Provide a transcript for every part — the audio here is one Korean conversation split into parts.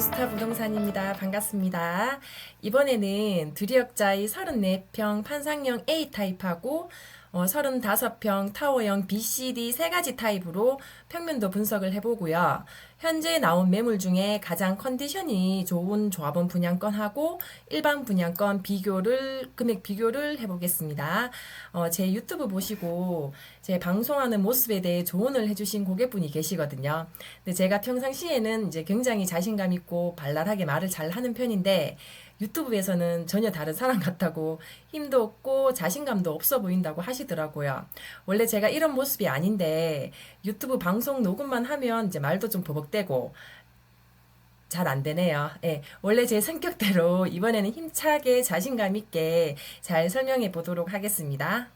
뉴스타 부동산입니다. 반갑습니다. 이번에는 두리역자의 34평 판상형 A 타입하고 35평 타워형 B, C, D 세 가지 타입으로 평면도 분석을 해보고요. 현재 나온 매물 중에 가장 컨디션이 좋은 조합원 분양권하고 일반 분양권 금액 비교를 해보겠습니다. 제 유튜브 보시고 제 방송하는 모습에 대해 조언을 해주신 고객분이 계시거든요. 근데 제가 평상시에는 이제 굉장히 자신감 있고 발랄하게 말을 잘 하는 편인데 유튜브에서는 전혀 다른 사람 같다고 힘도 없고 자신감도 없어 보인다고 하시더라고요. 원래 제가 이런 모습이 아닌데 유튜브 방송 녹음만 하면 이제 말도 좀 버벅대고 잘 안 되네요. 예, 원래 제 성격대로 이번에는 힘차게 자신감 있게 잘 설명해 보도록 하겠습니다.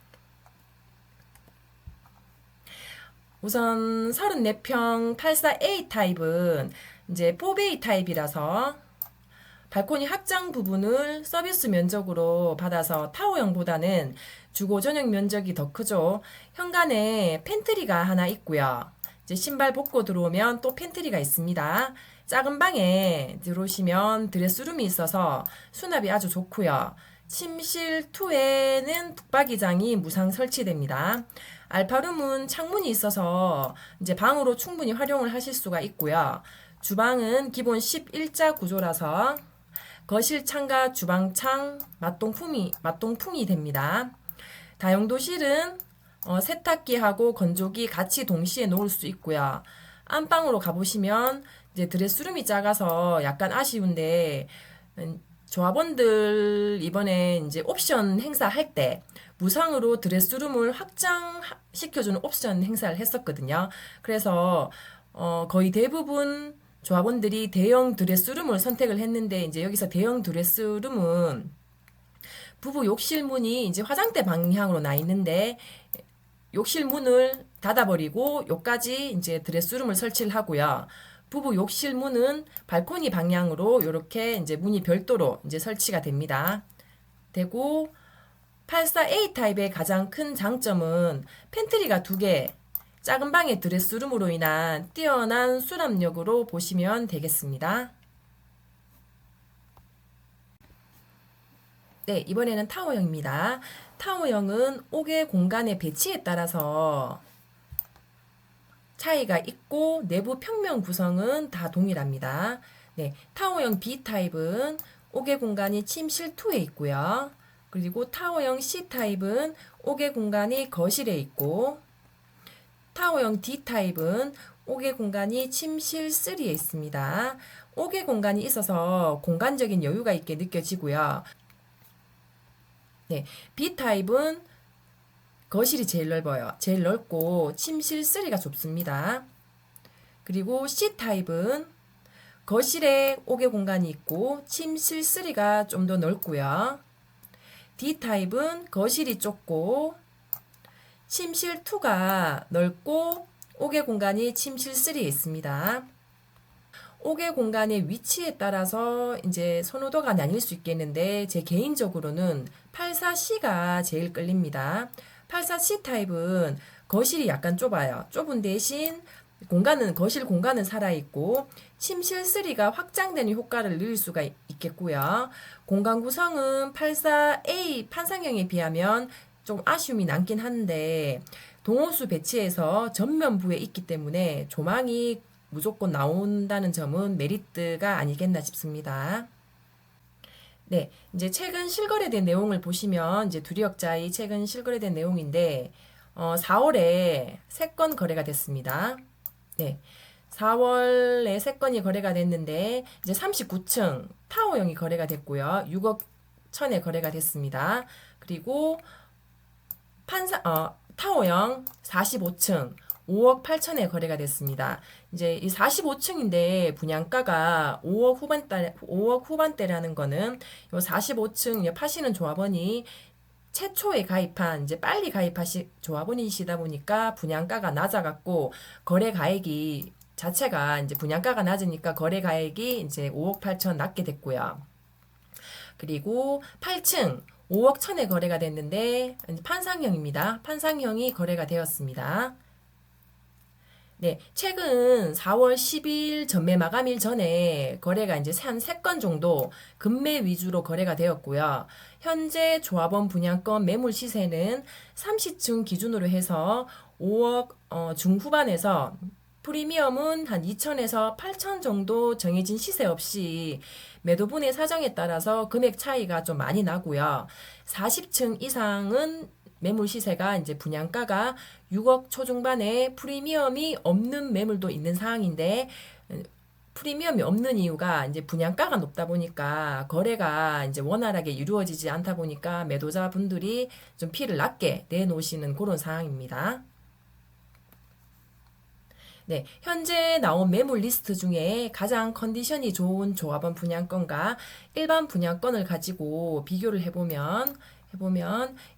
우선 34평 84A 타입은 이제 4베이 타입이라서 발코니 확장 부분을 서비스 면적으로 받아서 타워형보다는 주거 전용 면적이 더 크죠. 현관에 팬트리가 하나 있고요. 이제 신발 벗고 들어오면 또 팬트리가 있습니다. 작은 방에 들어오시면 드레스룸이 있어서 수납이 아주 좋고요. 침실 2에는 북박이장이 무상 설치됩니다. 알파룸은 창문이 있어서 이제 방으로 충분히 활용을 하실 수가 있고요. 주방은 기본 11자 구조라서 거실 창과 주방창 맞동풍이 됩니다. 다용도실은 세탁기하고 건조기 같이 동시에 놓을 수 있고요. 안방으로 가보시면 이제 드레스룸이 작아서 약간 아쉬운데 조합원들 이번에 이제 옵션 행사할 때 무상으로 드레스룸을 확장시켜주는 옵션 행사를 했었거든요. 그래서 거의 대부분 조합원들이 대형 드레스룸을 선택을 했는데 이제 여기서 대형 드레스룸은 부부 욕실문이 이제 화장대 방향으로 나 있는데 욕실 문을 닫아버리고 여기까지 이제 드레스룸을 설치를 하고요. 부부 욕실 문은 발코니 방향으로 이렇게 이제 문이 별도로 이제 설치가 됩니다. 되고 84A 타입의 가장 큰 장점은 팬트리가 2개, 작은 방의 드레스룸으로 인한 뛰어난 수납력으로 보시면 되겠습니다. 네, 이번에는 타워형입니다. 타워형은 옥의 공간의 배치에 따라서 차이가 있고 내부 평면 구성은 다 동일합니다. 네, 타워형 B 타입은 옥의 공간이 침실 2에 있고요. 그리고 타워형 C 타입은 옥의 공간이 거실에 있고 타워형 D 타입은 옥의 공간이 침실 3에 있습니다. 옥의 공간이 있어서 공간적인 여유가 있게 느껴지고요. 네, B 타입은 거실이 제일 넓어요. 제일 넓고 침실 3가 좁습니다. 그리고 C 타입은 거실에 옥의 공간이 있고 침실 3가 좀 더 넓고요. D 타입은 거실이 좁고 침실 2가 넓고 옥의 공간이 침실 3에 있습니다. 옥의 공간의 위치에 따라서 이제 선호도가 나뉠 수 있겠는데 제 개인적으로는 84C가 제일 끌립니다. 84C 타입은 거실이 약간 좁아요. 좁은 대신 거실 공간은 살아있고 침실 3가 확장되는 효과를 누릴 수가 있겠고요. 공간 구성은 84A 판상형에 비하면 좀 아쉬움이 남긴 한데 동호수 배치에서 전면부에 있기 때문에 조망이 무조건 나온다는 점은 메리트가 아니겠나 싶습니다. 네, 이제 최근 실거래된 내용을 보시면 이제 두리역자의 최근 실거래된 내용인데 4월에 3건 거래가 됐습니다. 네. 4월에 3건이 거래가 됐는데 이제 39층 타워형이 거래가 됐고요. 6억 천에 거래가 됐습니다. 그리고 타워형 45층 5억 8천에 거래가 됐습니다. 이제 이 45층인데 분양가가 5억 후반대라는 거는 이 45층 파시는 조합원이 최초에 가입한 이제 빨리 가입하신 조합원이시다 보니까 분양가가 낮아갖고 거래 가액이 자체가 이제 분양가가 낮으니까 거래 가액이 이제 5억 8천 낮게 됐고요. 그리고 8층 5억 천에 거래가 됐는데 판상형입니다. 판상형이 거래가 되었습니다. 네, 최근 4월 10일 전매 마감일 전에 거래가 이제 한 3건 정도 금매 위주로 거래가 되었고요. 현재 조합원 분양권 매물 시세는 30층 기준으로 해서 5억 중후반에서 프리미엄은 한 2천에서 8천 정도 정해진 시세 없이 매도분의 사정에 따라서 금액 차이가 좀 많이 나고요. 40층 이상은 매물 시세가 이제 분양가가 6억 초중반에 프리미엄이 없는 매물도 있는 상황인데 프리미엄이 없는 이유가 이제 분양가가 높다 보니까 거래가 이제 원활하게 이루어지지 않다 보니까 매도자분들이 좀 피를 낮게 내놓으시는 그런 상황입니다. 네, 현재 나온 매물 리스트 중에 가장 컨디션이 좋은 조합원 분양권과 일반 분양권을 가지고 비교를 해보면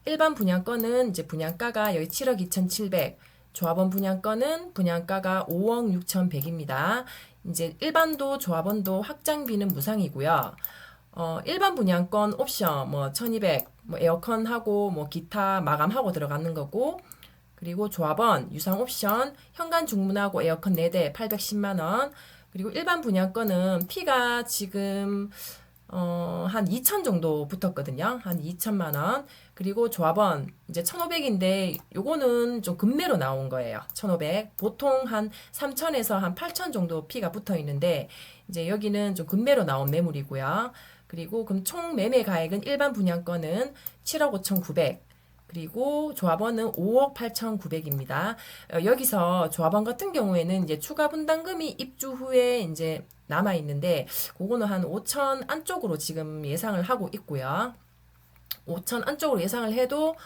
일반 분양권은 이제 분양가가 여기 7억 2,700, 조합원 분양권은 분양가가 5억 6,100입니다. 이제 일반도 조합원도 확장비는 무상이고요. 일반 분양권 옵션 뭐 1,200, 뭐 에어컨하고 뭐 기타 마감하고 들어가는 거고, 그리고 조합원, 유상 옵션, 현관 중문하고 에어컨 4대 810만 원. 그리고 일반 분양권은 피가 지금 한 2천 정도 붙었거든요. 한 2천만 원. 그리고 조합원 이제 1,500인데 요거는 좀 급매로 나온 거예요. 1,500. 보통 한 3천에서 한 8천 정도 피가 붙어 있는데 이제 여기는 좀 급매로 나온 매물이고요. 그리고 그럼 총 매매 가액은 일반 분양권은 7억 5,900. 그리고 조합원은 5억 8,900입니다. 여기서 조합원 같은 경우에는 이제 추가 분담금이 입주 후에 이제 남아 있는데 그거는 한 5천 안쪽으로 지금 예상을 하고 있고요. 5천 안쪽으로 예상을 해도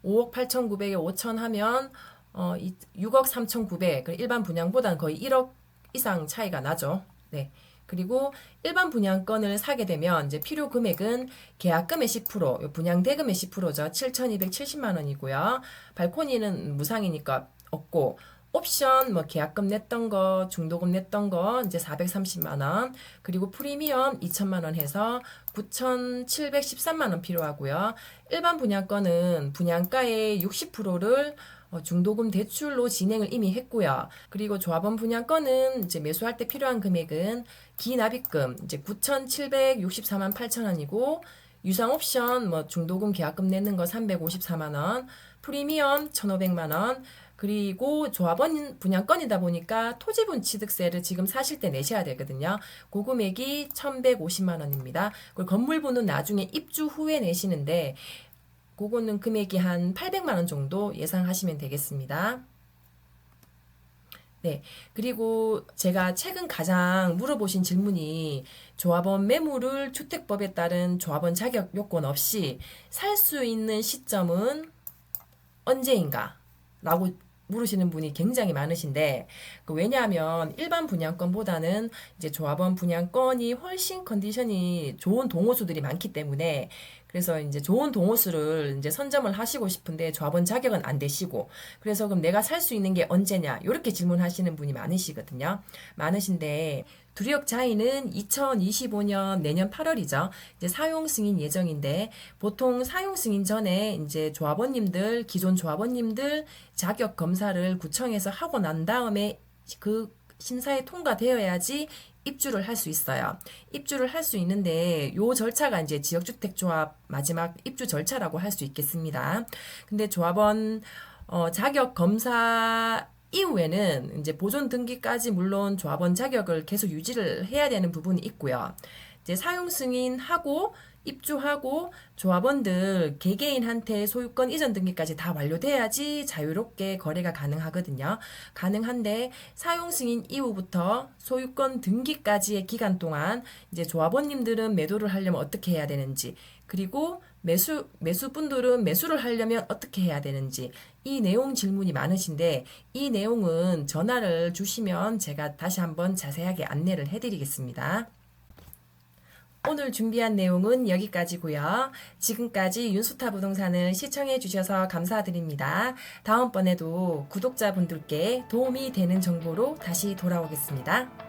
5억 8,900에 5천 하면 6억 3,900. 일반 분양보다는 거의 1억 이상 차이가 나죠. 네. 그리고 일반 분양권을 사게 되면 이제 필요 금액은 계약금의 10%, 분양 대금의 10%죠. 7,270만 원이고요. 발코니는 무상이니까 없고 옵션 뭐 계약금 냈던 거, 중도금 냈던 거 이제 430만 원, 그리고 프리미엄 2천만 원 해서 9,713만 원 필요하고요. 일반 분양권은 분양가의 60%를 중도금 대출로 진행을 이미 했고요. 그리고 조합원 분양권은 이제 매수할 때 필요한 금액은 기납입금 이제 9,764만 8천 원이고 유상 옵션 뭐 중도금 계약금 내는 거 354만 원, 프리미엄 1,500만 원, 그리고 조합원 분양권이다 보니까 토지분 취득세를 지금 사실 때 내셔야 되거든요. 그 금액이 1,150만 원입니다. 그리고 건물분은 나중에 입주 후에 내시는데 그거는 금액이 한 800만 원 정도 예상하시면 되겠습니다. 네. 그리고 제가 최근 가장 물어보신 질문이 조합원 매물을 주택법에 따른 조합원 자격 요건 없이 살 수 있는 시점은 언제인가? 라고 물으시는 분이 굉장히 많으신데, 왜냐하면 일반 분양권보다는 이제 조합원 분양권이 훨씬 컨디션이 좋은 동호수들이 많기 때문에, 그래서 이제 좋은 동호수를 이제 선점을 하시고 싶은데 조합원 자격은 안 되시고, 그래서 그럼 내가 살 수 있는 게 언제냐? 이렇게 질문하시는 분이 많으시거든요. 많으신데, 두리역 자이는 2025년 내년 8월이죠. 이제 사용 승인 예정인데 보통 사용 승인 전에 이제 조합원님들, 기존 조합원님들 자격 검사를 구청에서 하고 난 다음에 그 심사에 통과되어야지 입주를 할 수 있어요. 입주를 할 수 있는데 요 절차가 이제 지역주택조합 마지막 입주 절차라고 할 수 있겠습니다. 근데 조합원 자격 검사 이후에는 이제 보존 등기까지 물론 조합원 자격을 계속 유지를 해야 되는 부분이 있고요. 이제 사용 승인하고 입주하고 조합원들 개개인한테 소유권 이전 등기까지 다 완료돼야지 자유롭게 거래가 가능하거든요. 가능한데 사용 승인 이후부터 소유권 등기까지의 기간 동안 이제 조합원님들은 매도를 하려면 어떻게 해야 되는지, 그리고 매수분들은 매수를 하려면 어떻게 해야 되는지, 이 내용 질문이 많으신데 이 내용은 전화를 주시면 제가 다시 한번 자세하게 안내를 해드리겠습니다. 오늘 준비한 내용은 여기까지고요. 지금까지 윤수타 부동산을 시청해 주셔서 감사드립니다. 다음번에도 구독자분들께 도움이 되는 정보로 다시 돌아오겠습니다.